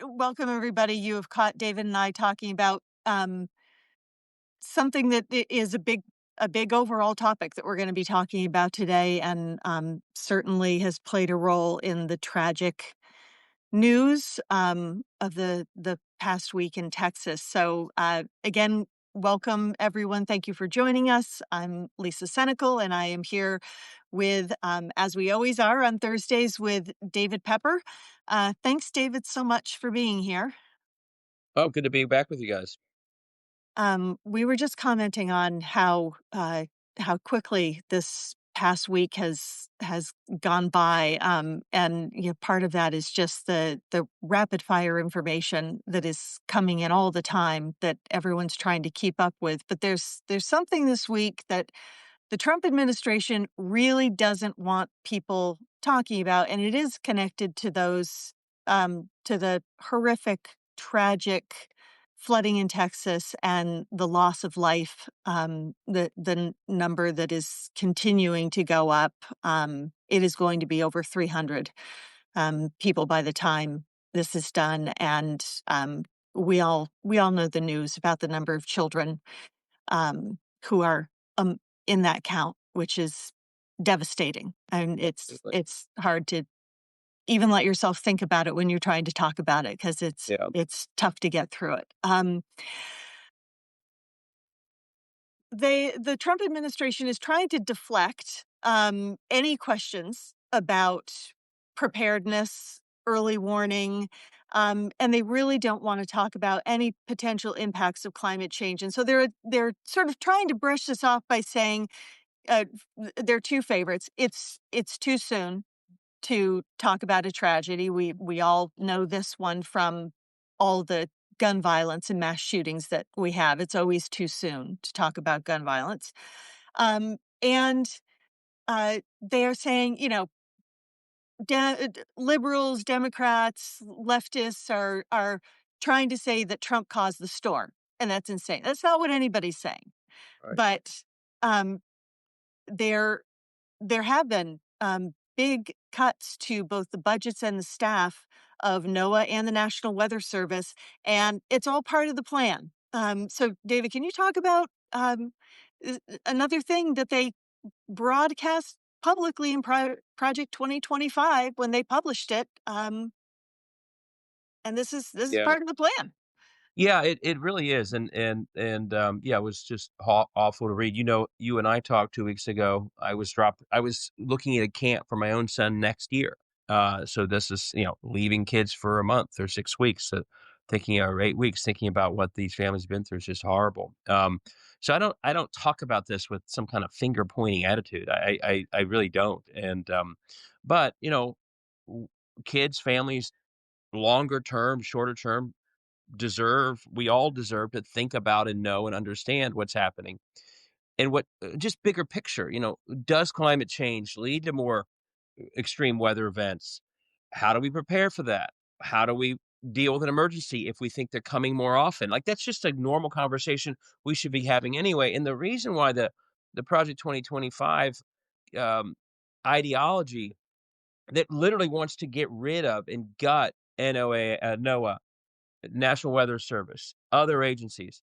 Welcome, everybody. You have caught David and I talking about something that is a big overall topic that we're going to be talking about today, and certainly has played a role in the tragic news of the past week in Texas. So again, welcome everyone. Thank you for joining us. I'm Lisa Senecal, and I am here with, as we always are on Thursdays, with David Pepper. Thanks, David, so much for being here. Oh, good to be back with you guys. We were just commenting on how quickly this past week has gone by, and part of that is just the rapid fire information that is coming in all the time that everyone's trying to keep up with. But there's something this week that the Trump administration really doesn't want people talking about, and it is connected to to the horrific, tragic flooding in Texas and the loss of life, the number that is continuing to go up. It is going to be over 300 people by the time this is done, and we all know the news about the number of children who are in that count, which is devastating. And Absolutely. it's hard to even let yourself think about it when you're trying to talk about it because Yeah. it's tough to get through it. The Trump administration is trying to deflect any questions about preparedness, early warning, and they really don't want to talk about any potential impacts of climate change. And so they're sort of trying to brush this off by saying their two favorites. It's too soon to talk about a tragedy. We all know this one from all the gun violence and mass shootings that we have. It's always too soon to talk about gun violence. And they are saying, liberals, Democrats, leftists are trying to say that Trump caused the storm, and that's insane. That's not what anybody's saying. Right. But um, there there have been big cuts to both the budgets and the staff of NOAA and the National Weather Service, and it's all part of the plan. So, David, can you talk about another thing that they broadcast publicly in Project 2025 when they published it? And this is Yeah. part of the plan. Yeah, it really is, and yeah, it was just awful to read. You and I talked 2 weeks ago. I was looking at a camp for my own son next year. So this is leaving kids for a month or 6 weeks, thinking or 8 weeks, thinking about what these families have been through is just horrible. So I don't talk about this with some kind of finger pointing attitude. I really don't. And but w- kids, families, longer term, shorter term we all deserve to think about and know and understand what's happening. And what just bigger picture, does climate change lead to more extreme weather events? How do we prepare for that? How do we deal with an emergency if we think they're coming more often? Like that's just a normal conversation we should be having anyway. And the reason why the Project 2025 um, ideology that literally wants to get rid of and gut NOAA, National Weather Service, other agencies,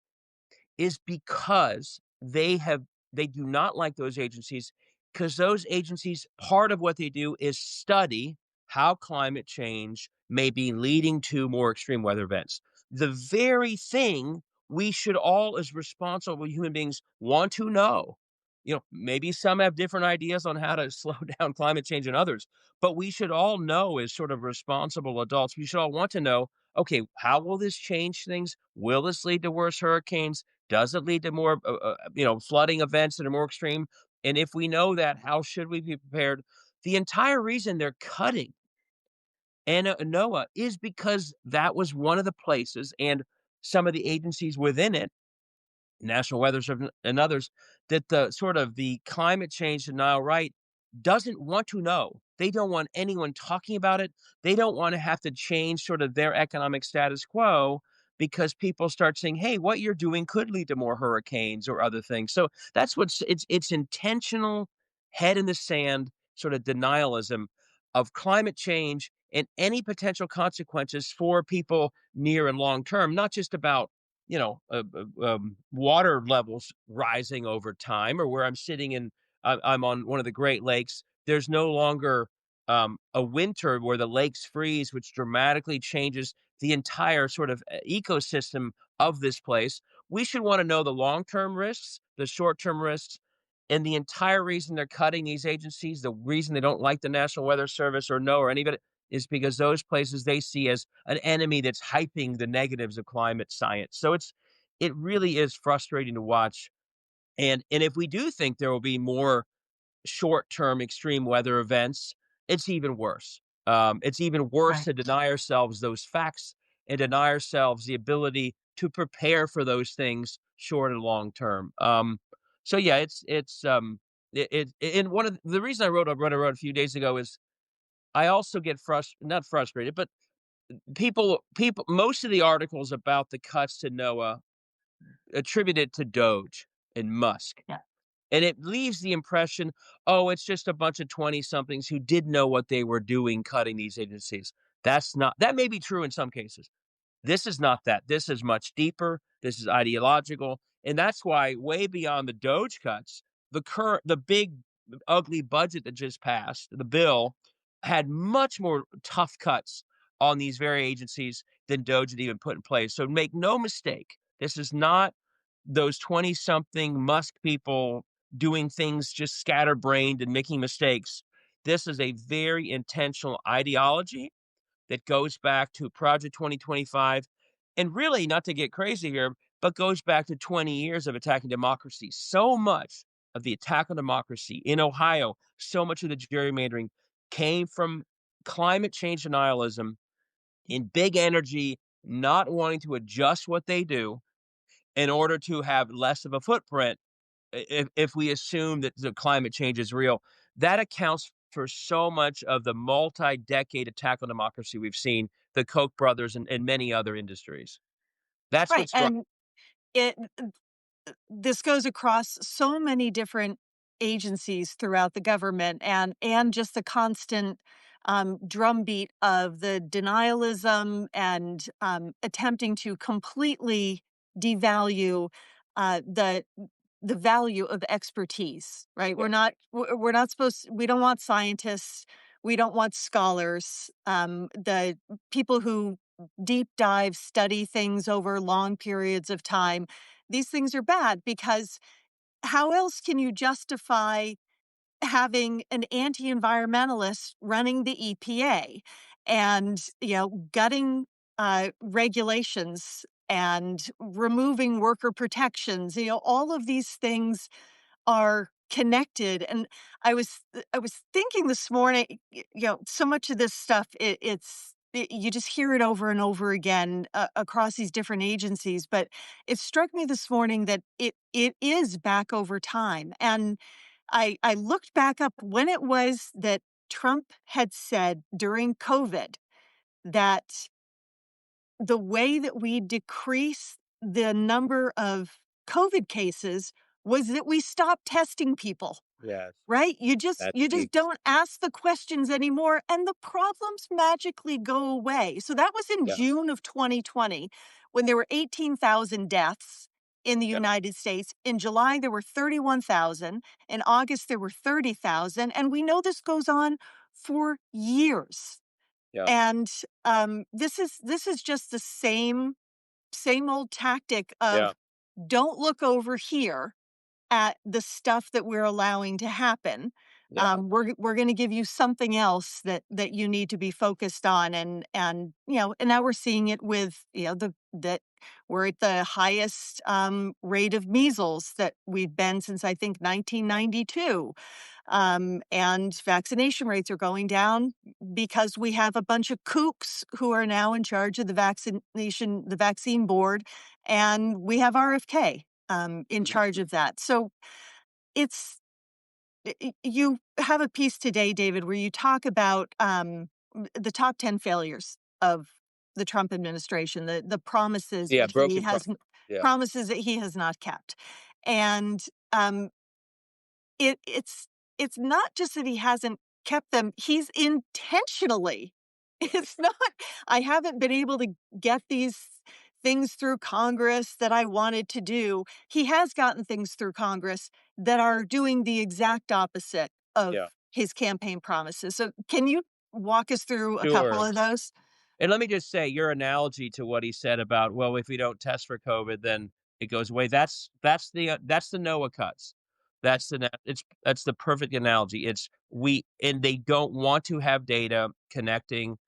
is because they do not like those agencies because those agencies, part of what they do is study how climate change may be leading to more extreme weather events. The very thing we should all, as responsible human beings, want to know. Maybe some have different ideas on how to slow down climate change than others, but we should all know as sort of responsible adults, we should all want to know, okay, how will this change things? Will this lead to worse hurricanes? Does it lead to more, flooding events that are more extreme? And if we know that, how should we be prepared? The entire reason they're cutting NOAA is because that was one of the places and some of the agencies within it, National Weather Service and others, that the sort of the climate change denial right doesn't want to know. They don't want anyone talking about it. They don't want to have to change sort of their economic status quo because people start saying, "Hey, what you're doing could lead to more hurricanes or other things." So that's it's intentional head in the sand sort of denialism. of climate change and any potential consequences for people near and long term, not just about, water levels rising over time, or where I'm sitting in, I'm on one of the Great Lakes. There's no longer a winter where the lakes freeze, which dramatically changes the entire sort of ecosystem of this place. We should want to know the long term risks, the short term risks, and the entire reason they're cutting these agencies, the reason they don't like the National Weather Service or know or any of it, is because those places they see as an enemy that's hyping the negatives of climate science. So it really is frustrating to watch. And if we do think there will be more short-term extreme weather events, it's even worse. It's even worse Right. to deny ourselves those facts and deny ourselves the ability to prepare for those things short and long term. So yeah, and one of the reason I wrote a few days ago is I also get not frustrated, but people most of the articles about the cuts to NOAA attribute it to Doge and Musk. Yeah. And it leaves the impression, oh, it's just a bunch of 20 somethings who did know what they were doing cutting these agencies. That may be true in some cases. This is not that. This is much deeper. This is ideological. And that's why, way beyond the Doge cuts, the big, ugly budget that just passed, the bill, had much more tough cuts on these very agencies than Doge had even put in place. So make no mistake, this is not those 20 something Musk people doing things just scatterbrained and making mistakes. This is a very intentional ideology that goes back to Project 2025, and really, not to get crazy here, but goes back to 20 years of attacking democracy. So much of the attack on democracy in Ohio, so much of the gerrymandering came from climate change denialism in big energy, not wanting to adjust what they do in order to have less of a footprint. If we assume that the climate change is real, that accounts for so much of the multi-decade attack on democracy we've seen, the Koch brothers and many other industries. That's Right. what's And it this goes across so many different agencies throughout the government, and just the constant drumbeat of the denialism and attempting to completely devalue the value of expertise. Right? yeah, We're not supposed. We don't want scientists. We don't want scholars. The people who deep dive study things over long periods of time. These things are bad because how else can you justify having an anti-environmentalist running the EPA and, gutting regulations and removing worker protections? All of these things are connected. And I was thinking this morning, so much of this stuff, you just hear it over and over again across these different agencies. But it struck me this morning that it is back over time. And I looked back up when it was that Trump had said during COVID that the way that we decrease the number of COVID cases was that we stopped testing people. yes, Right? that's You key. just don't ask the questions anymore, and the problems magically go away. So that was in Yeah, June of 2020 when there were 18,000 deaths in the yeah, United States. In July, there were 31,000. In August, there were 30,000. And we know this goes on for years. yeah, And this is just the same old tactic yeah, of don't look over here at the stuff that we're allowing to happen. yeah, We're going to give you something else that you need to be focused on, and and now we're seeing it with the that we're at the highest rate of measles that we've been since I think 1992. And vaccination rates are going down because we have a bunch of kooks who are now in charge of the vaccine board, and we have RFK in mhm, charge of that. So it's you have a piece today, David, where you talk about the top 10 failures of the Trump administration, the yeah, yeah, promises that he has not kept. And um, it's not just that he hasn't kept them he's intentionally it's not I haven't been able to get these things through Congress that I wanted to do. He has gotten things through Congress that are doing the exact opposite of Yeah. his campaign promises. So, can you walk us through a couple Sure. of those? And let me just say, your analogy to what he said about, well, if we don't test for COVID, then it goes away. That's the NOAA cuts. That's the perfect analogy. It's we and they don't want to have data connecting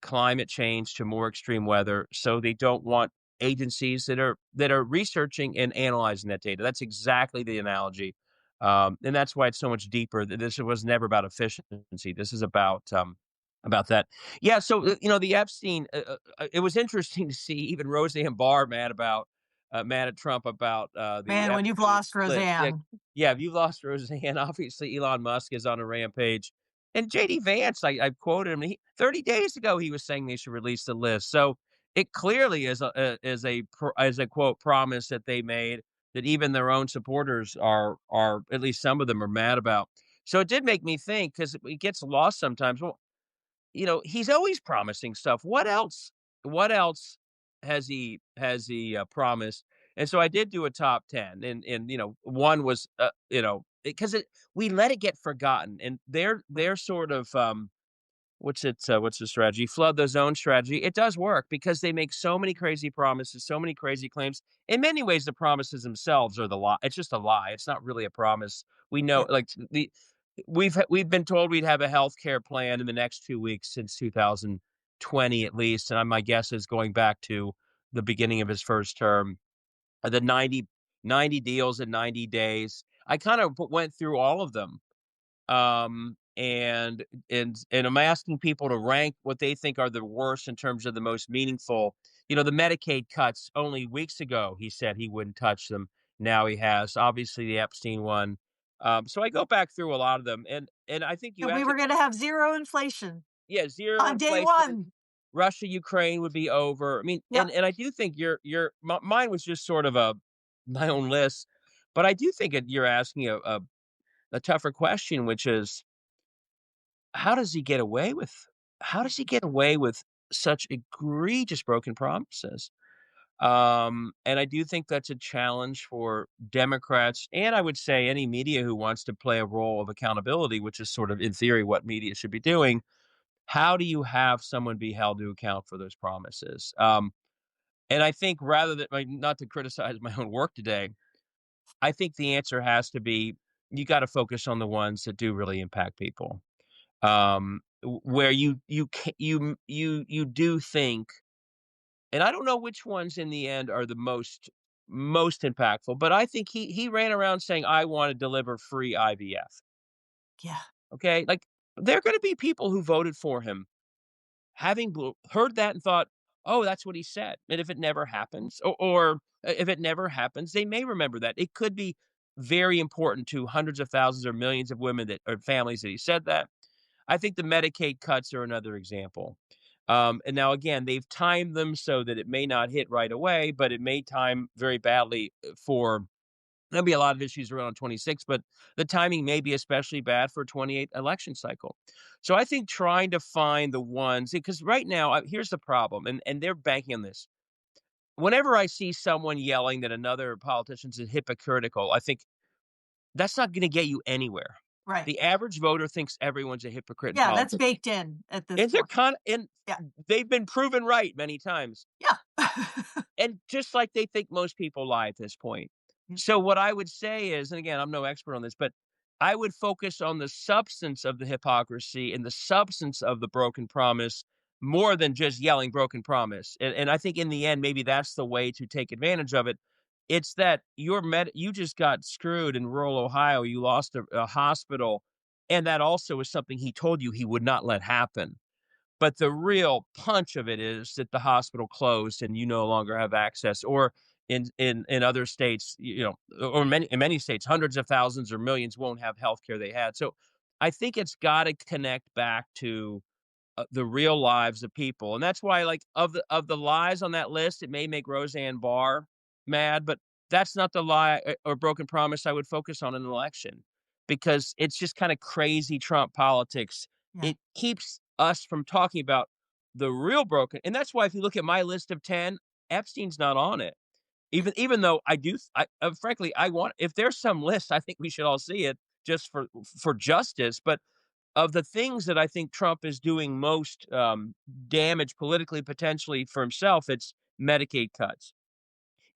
climate change to more extreme weather, so they don't want agencies that are researching and analyzing that data. That's exactly the analogy, and that's why it's so much deeper. This was never about efficiency. This is about that. Yeah. So the Epstein. It was interesting to see even Roseanne Barr mad at Trump about the Man, when you've Epstein lost list. Yeah, Roseanne. yeah. If you lost Roseanne, obviously Elon Musk is on a rampage. And JD Vance, I quoted him. 30 days ago, he was saying they should release the list. So it clearly is a quote promise that they made that even their own supporters are at least some of them are mad about. So it did make me think because it gets lost sometimes. Well, he's always promising stuff. What else? What else has he promised? And so I did do a top 10, and one was because we let it get forgotten, and they're sort of what's the strategy? Flood the zone strategy. It does work because they make so many crazy promises, so many crazy claims. In many ways, the promises themselves are the lie. It's just a lie. It's not really a promise. We know, Yeah. like we've been told we'd have a health care plan in the next 2 weeks since 2020 at least, and my guess is going back to the beginning of his first term. The 90 deals in 90 days. I kind of went through all of them and I'm asking people to rank what they think are the worst in terms of the most meaningful. The Medicaid cuts only weeks ago, he said he wouldn't touch them. Now he has. Obviously, the Epstein one. So I go back through a lot of them, and I think you And we were actually, gonna have 0 inflation yeah, zero on day inflation. 1. Russia, Ukraine would be over. I mean, Yep. and I do think mine was just sort of my own list, but I do think you're asking a tougher question, which is how does he get away with how does he get away with such egregious broken promises? And I do think that's a challenge for Democrats, and I would say any media who wants to play a role of accountability, which is sort of in theory what media should be doing. How do you have someone be held to account for those promises? And I think rather than like, not to criticize my own work today, I think the answer has to be you got to focus on the ones that do really impact people. Where you do think, and I don't know which ones in the end are the most impactful, but I think he ran around saying, "I want to deliver free IVF." Yeah. Okay, like there are going to be people who voted for him, having heard that and thought, "Oh, that's what he said." And if it never happens, or if it never happens, they may remember that. It could be very important to hundreds of thousands or millions of women that or families that he said that. I think the Medicaid cuts are another example. And now again, they've timed them so that it may not hit right away, but it may time very badly for there'll be a lot of issues around 26, but the timing may be especially bad for 28 election cycle. So I think trying to find the ones because right now, here's the problem, and they're banking on this. Whenever I see someone yelling that another politician's hypocritical, I think that's not going to get you anywhere. Right. The average voter thinks everyone's a hypocrite in Yeah, that's politics. baked in at this And they're point. kind of and Yeah. they've been proven right many times. Yeah. And just like they think most people lie at this point. Yeah. So what I would say is, and again, I'm no expert on this, but I would focus on the substance of the hypocrisy and the substance of the broken promise more than just yelling broken promise. And I think in the end, maybe that's the way to take advantage of it. It's that you just got screwed in rural Ohio. You lost a hospital. And that also is something he told you he would not let happen. But the real punch of it is that the hospital closed and you no longer have access, or in other states, or in many states, hundreds of thousands or millions won't have healthcare they had. So I think it's got to connect back to the real lives of people, and that's why, like of the lies on that list, it may make Roseanne Barr mad, but that's not the lie or broken promise I would focus on in an election. because it's just kinda crazy Trump politics. Yeah. It keeps us from talking about the real broken and that's why if you look at my list of 10, Epstein's not on it. Even though I do frankly, I want if there's some list, I think we should all see it just for justice, but of the things that I think Trump is doing most, damage politically, potentially for himself, it's Medicaid cuts.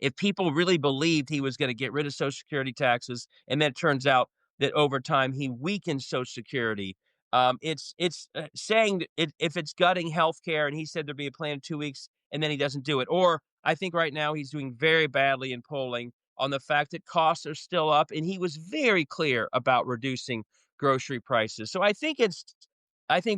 If people really believed he was gonna get rid of Social Security taxes, and then it turns out that over time he weakens Social Security, saying that if it's gutting healthcare, and he said there'd be a plan in 2 weeks, and then he doesn't do it. Or I think right now he's doing very badly in polling on the fact that costs are still up, and he was very clear about reducing grocery prices. So I think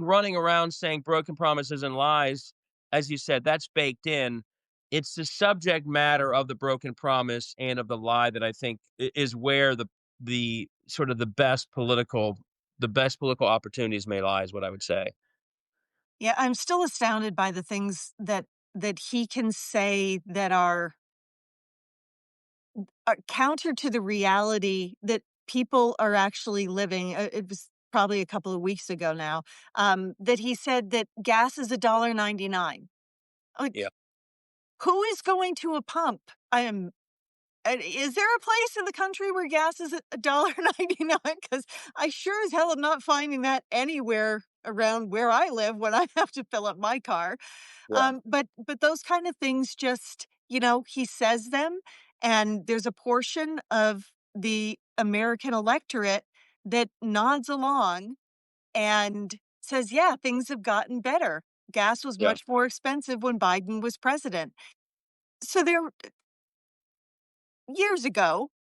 running around saying broken promises and lies, as you said, that's baked in. It's the subject matter of the broken promise and of the lie that I think is where the sort of the best political opportunities may lie is what I would say. Yeah, I'm still astounded by the things that he can say that are counter to the reality that people are actually living. It was probably a couple of weeks ago now, that he said that gas is $1.99. Like, Yeah, who is going to a pump? I am is there a place in the country where gas is at $1.99? Because I sure as hell am not finding that anywhere around where I live when I have to fill up my car. yeah, But those kind of things just, he says them, and there's a portion of the American electorate that nods along and says, "Yeah, things have gotten better. Gas was yeah, much more expensive when Biden was president." So there years ago,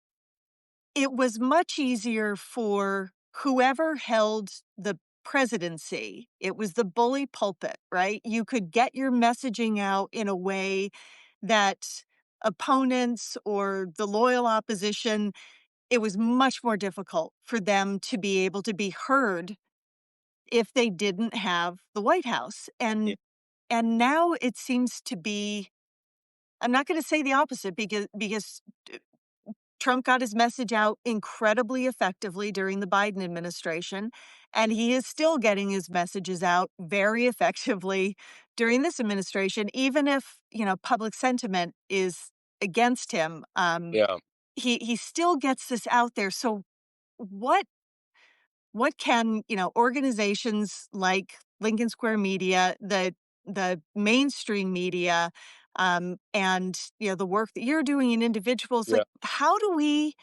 it was much easier for whoever held the presidency. It was the bully pulpit, right? You could get your messaging out in a way that opponents or the loyal opposition, it was much more difficult for them to be able to be heard if they didn't have the White House. yeah, And now it seems to be, I'm not going to say the opposite because Trump got his message out incredibly effectively during the Biden administration, and he is still getting his messages out very effectively during this administration, even if, public sentiment is against him. yeah, He still gets this out there. So what what can, organizations like Lincoln Square Media, the mainstream media, and the work that you're doing in individuals, yeah, like how do we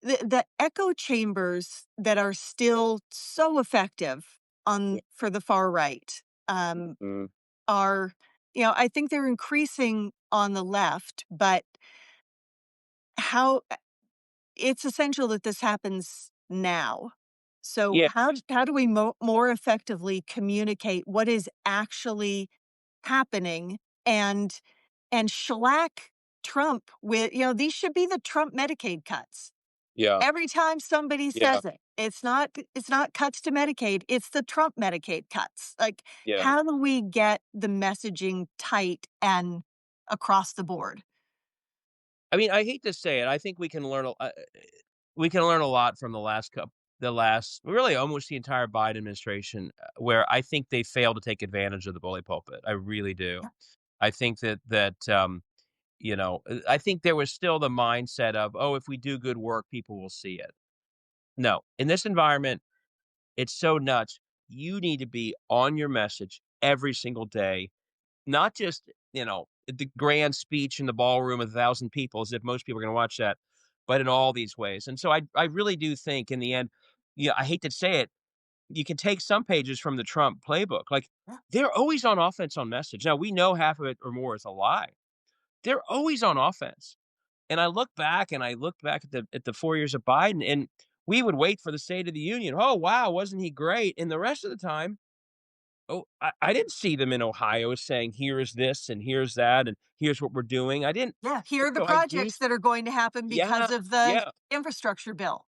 the echo chambers that are still so effective yeah, on for the far right, mm, are, I think they're increasing on the left, but how it's essential that this happens now. So yeah, how do we more effectively communicate what is actually happening and shellac Trump with, these should be the Trump Medicaid cuts. yeah, Every time somebody yeah, says it, it's not cuts to Medicaid, it's the Trump Medicaid cuts. Like, yeah. how do we get the messaging tight and across the board? I mean, I hate to say it, I think we can learn a lot from the last really almost the entire Biden administration, where I think they failed to take advantage of the bully pulpit. I really do. Yeah. I think I think there was still the mindset of, "Oh, if we do good work, people will see it." No, in this environment, it's so nuts. You need to be on your message every single day, not just, the grand speech in the ballroom with 1,000 people as if most people are gonna watch that, but in all these ways. And so I really do think in the end, yeah, I hate to say it, you can take some pages from the Trump playbook. Like, Yeah. they're always on offense on message. Now, we know half of it or more is a lie. They're always on offense. And I look back at the 4 years of Biden, and we would wait for the State of the Union. "Oh, wow, wasn't he great?" And the rest of the time, oh, I didn't see them in Ohio saying, "Here's this and here's that, and here's what we're doing." I didn't. Yeah, here are the So I do. projects that are going to happen Yeah, because of the yeah. infrastructure bill.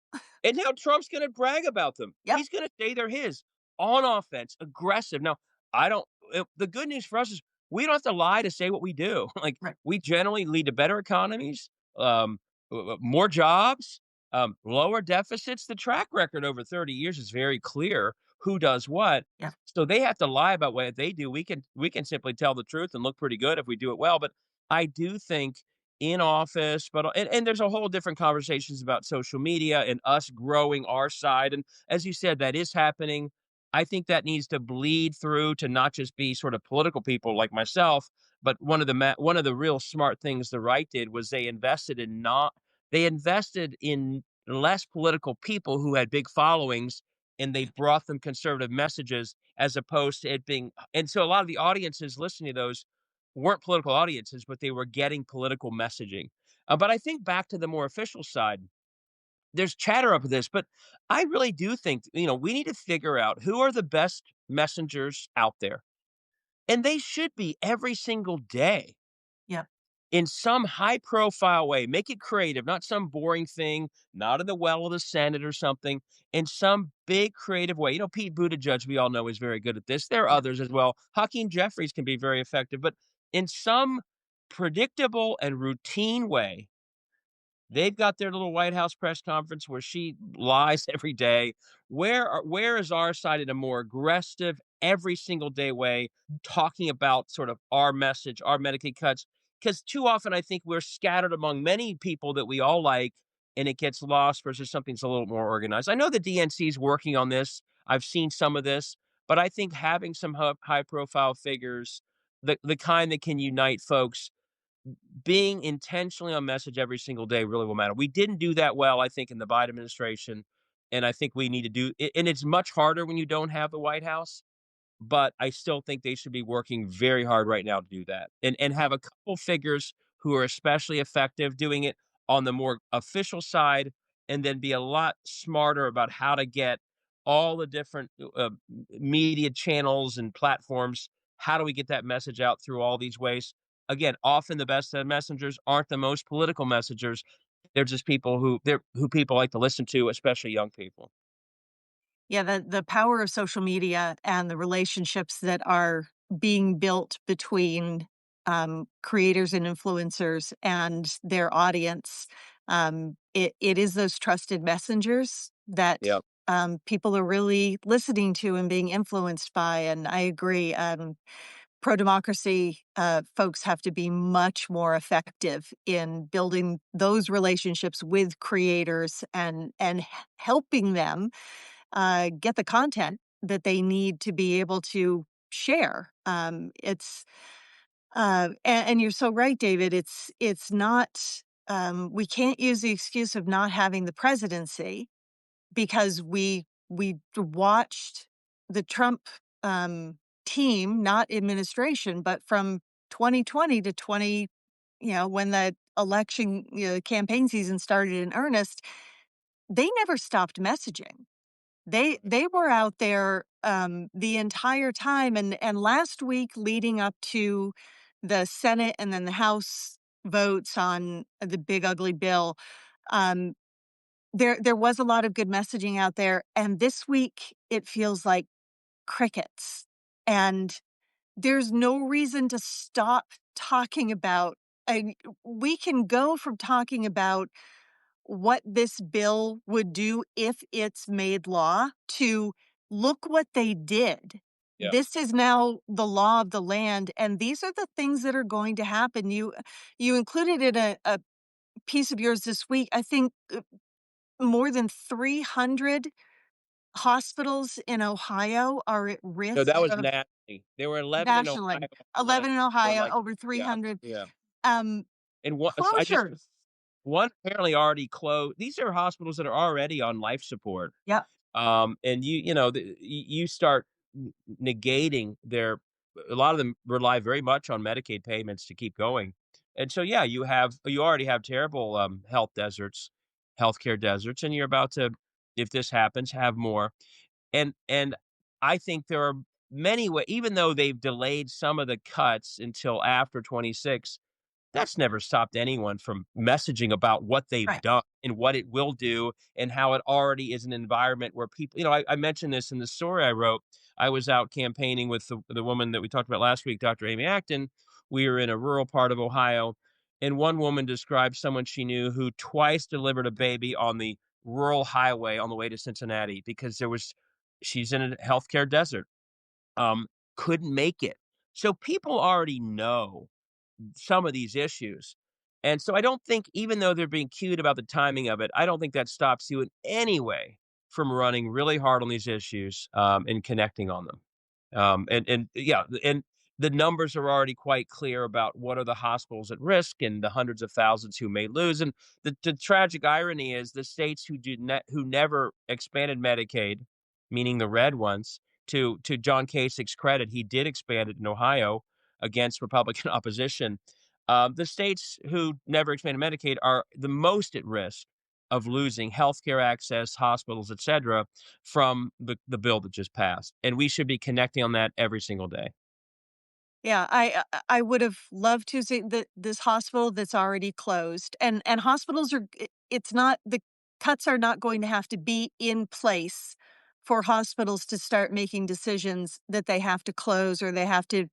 And now Trump's gonna brag about them. Yep. He's gonna say they're his. On offense, aggressive. Now, I don't the good news for us is we don't have to lie to say what we do. Like, Right. we generally lead to better economies, more jobs, Lower deficits, the track record over 30 years is very clear who does what. Yeah. So they have to lie about what they do. We can simply tell the truth and look pretty good if we do it well. But I do think in office, and there's a whole different conversations about social media and us growing our side. And as you said, that is happening. I think that needs to bleed through to not just be sort of political people like myself, but one of the real smart things the right did was they invested in less political people who had big followings, and they brought them conservative messages as opposed to it being, and so a lot of the audiences listening to those weren't political audiences, but they were getting political messaging. But I think back to the more official side, there's chatter up this, but I really do think, we need to figure out who are the best messengers out there, and they should be every single day Yep. in some high profile way. Make it creative, not some boring thing, not in the well of the Senate or something, in some big creative way. Pete Buttigieg, we all know, is very good at this. There are Yep. others as well. Hakeem Jeffries can be very effective, but in some predictable and routine way, they've got their little White House press conference where she lies every day. Where is our side in a more aggressive, every single day way, talking about sort of our message, our Medicaid cuts? Because too often I think we're scattered among many people that we all like, and it gets lost versus something's a little more organized. I know the DNC is working on this. I've seen some of this, but I think having some high profile figures, the kind that can unite folks, being intentionally on message every single day really will matter. We didn't do that well, I think, in the Biden administration, and I think we need to do it. And it's much harder when you don't have the White House, but I still think they should be working very hard right now to do that, and have a couple figures who are especially effective doing it on the more official side, and then be a lot smarter about how to get all the different media channels and platforms. How do we get that message out through all these ways? Again, often the best messengers aren't the most political messengers. They're just who people like to listen to, especially young people. Yeah, the power of social media and the relationships that are being built between, creators and influencers and their audience, it is those trusted messengers that, Yeah. people are really listening to and being influenced by, and I agree, pro-democracy, folks have to be much more effective in building those relationships with creators and helping them get the content that they need to be able to share. And you're so right, David. It's not. We can't use the excuse of not having the presidency because we watched the Trump team, not administration, but from 2020 to 20, when the election, campaign season started in earnest, they never stopped messaging. They were out there, the entire time, and last week leading up to the Senate and then the House votes on the big ugly bill, um, there was a lot of good messaging out there, and this week it feels like crickets, and there's no reason to stop talking about. We can go from talking about what this bill would do if it's made law to look what they did. Yeah. This is now the law of the land, and these are the things that are going to happen. You included in a piece of yours this week, I think, more than 300 hospitals in Ohio are at No, risk that was of nationally. There were 11 in Ohio, nationally. 11 in or Ohio, like, over yeah, 300, yeah. um, And one, so I just closures. one apparently already closed. These are hospitals that are already on life support. Yep, And you start negating their, a lot of them rely very much on Medicaid payments to keep going. And so, yeah, you already have terrible healthcare deserts, and you're about to, if this happens, have more. And I think there are many way, even though they've delayed some of the cuts until after 26, that's never stopped anyone from messaging about what they've right. done and what it will do and how it already is an environment where people, I mentioned this in the story I wrote. I was out campaigning with the woman that we talked about last week, Dr. Amy Acton. We were in a rural part of Ohio, And one woman described someone she knew who twice delivered a baby on the rural highway on the way to Cincinnati because she's in a healthcare desert, um, couldn't make it. So people already know some of these issues. And so I don't think, even though they're being cute about the timing of it, I don't think that stops you in any way from running really hard on these issues, and connecting on them. And yeah, and the numbers are already quite clear about what are the hospitals at risk and the hundreds of thousands who may lose. And the tragic irony is the states who never expanded Medicaid, meaning the red ones, to John Kasich's credit, he did expand it in Ohio against Republican opposition. The states who never expanded Medicaid are the most at risk of losing healthcare access, hospitals, et cetera, from the bill that just passed. And we should be connecting on that every single day. Yeah, I would have loved to see this hospital that's already closed, and hospitals are it's not the cuts are not going to have to be in place for hospitals to start making decisions that they have to close or they have to,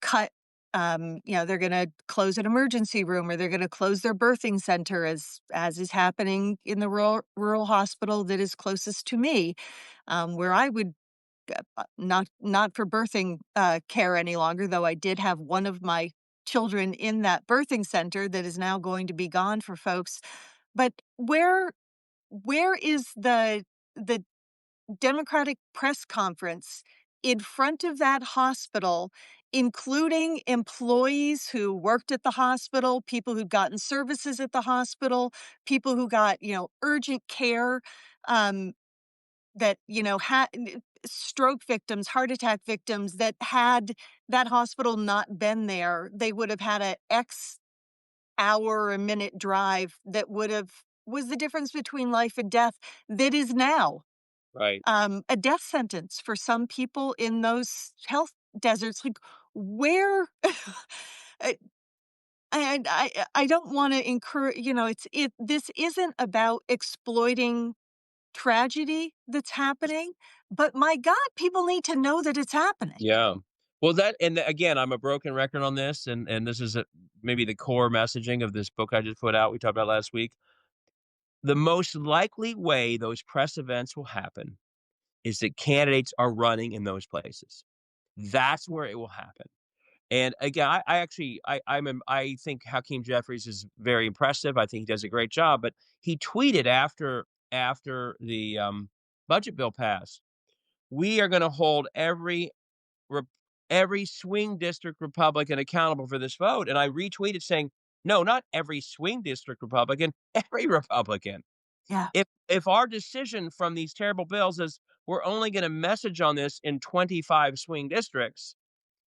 cut. They're going to close an emergency room or they're going to close their birthing center, as is happening in the rural hospital that is closest to me, where I would not for birthing care any longer, though I did have one of my children in that birthing center that is now going to be gone for folks. But where is the Democratic press conference in front of that hospital, including employees who worked at the hospital, people who'd gotten services at the hospital, people who got, urgent care, um, that, had stroke victims, heart attack victims that had that hospital not been there, they would have had a X hour or minute drive that would have was the difference between life and death that is now, Right. a death sentence for some people in those health deserts. Like, where I I don't wanna encourage, this isn't about exploiting tragedy that's happening, but my god, people need to know that it's happening. Yeah. Well, again, I'm a broken record on this, and this is maybe the core messaging of this book I just put out. We talked about last week. The most likely way those press events will happen is that candidates are running in those places. That's where it will happen. And again, I actually I think Hakeem Jeffries is very impressive. I think he does a great job. But he tweeted after the budget bill passed, we are going to hold rep- every swing district Republican accountable for this vote. And I retweeted saying, no, not every swing district Republican, every Republican. Yeah, If our decision from these terrible bills is we're only going to message on this in 25 swing districts,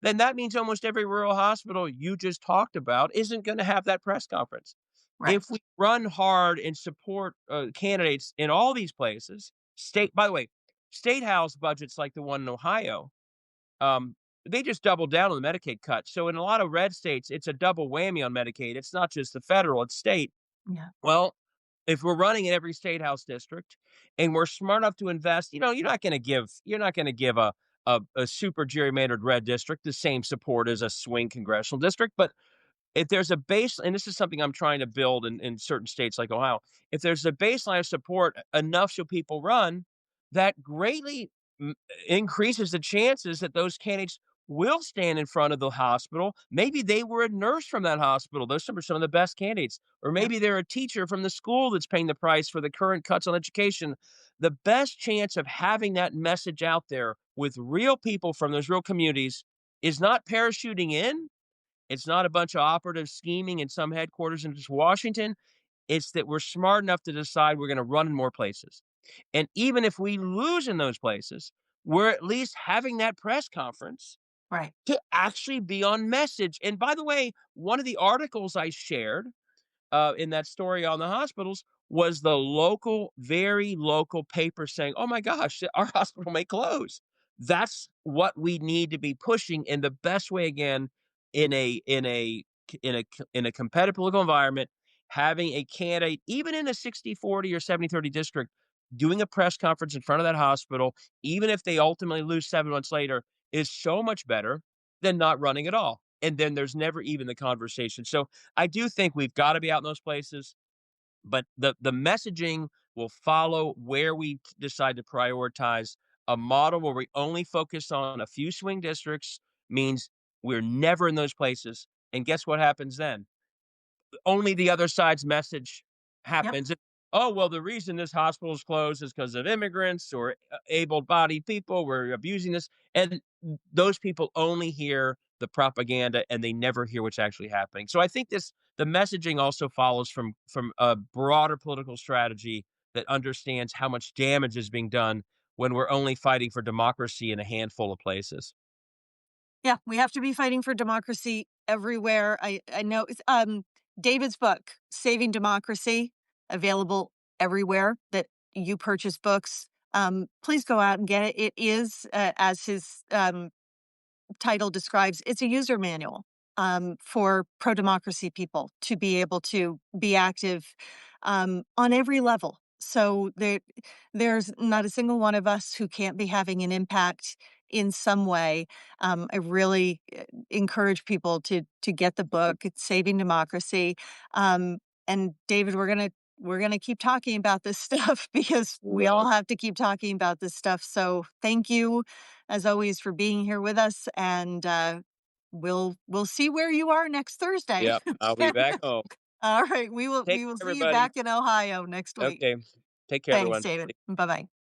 then that means almost every rural hospital you just talked about isn't going to have that press conference. right. If we run hard and support candidates in all these places, by the way, state house budgets like the one in Ohio, um, they just doubled down on the Medicaid cut. So in a lot of red states, it's a double whammy on Medicaid. It's not just the federal, it's state. Yeah, Well, if we're running in every state house district and we're smart enough to invest, you're not going to give a super gerrymandered red district the same support as a swing congressional district. But if there's a base, and this is something I'm trying to build in certain states like Ohio, if there's a baseline of support enough so people run, that greatly m- increases the chances that those candidates will stand in front of the hospital. Maybe they were a nurse from that hospital. Those are some of the best candidates. Or yeah, maybe they're a teacher from the school that's paying the price for the current cuts on education. The best chance of having that message out there with real people from those real communities is not parachuting in, it's not a bunch of operatives scheming in some headquarters in just Washington. It's that we're smart enough to decide we're going to run in more places. And even if we lose in those places, we're at least having that press conference right. to actually be on message. And by the way, one of the articles I shared in that story on the hospitals was the local, very local paper saying, "Oh my gosh, our hospital may close." That's what we need to be pushing in the best way. Again, in a competitive political environment, having a candidate, even in a 60-40 or 70-30 district, doing a press conference in front of that hospital, even if they ultimately lose 7 months later, is so much better than not running at all. and then there's never even the conversation. So I do think we've got to be out in those places, but the messaging will follow where we decide to prioritize. A model where we only focus on a few swing districts means we're never in those places. And guess what happens then? Only the other side's message Yep. happens. Oh, well, the reason this hospital is closed is because of immigrants or able-bodied people. We're abusing this. And those people only hear the propaganda and they never hear what's actually happening. So I think the messaging also follows from a broader political strategy that understands how much damage is being done when we're only fighting for democracy in a handful of places. Yeah, we have to be fighting for democracy everywhere. I know David's book, Saving Democracy, available everywhere that you purchase books. Please go out and get it. It is, as his title describes, it's a user manual for pro democracy people to be able to be active on every level. So there's not a single one of us who can't be having an impact in some way. I really encourage people to get the book. It's Saving Democracy. And David, we're gonna keep talking about this stuff because we all Well, have to keep talking about this stuff. So thank you as always, for being here with us, and we'll see where you are next Thursday. yeah, I'll be back home. All right, we Take will care, see you everybody. back in Ohio next week. Okay. Take care, Thanks, everyone. David. Bye bye.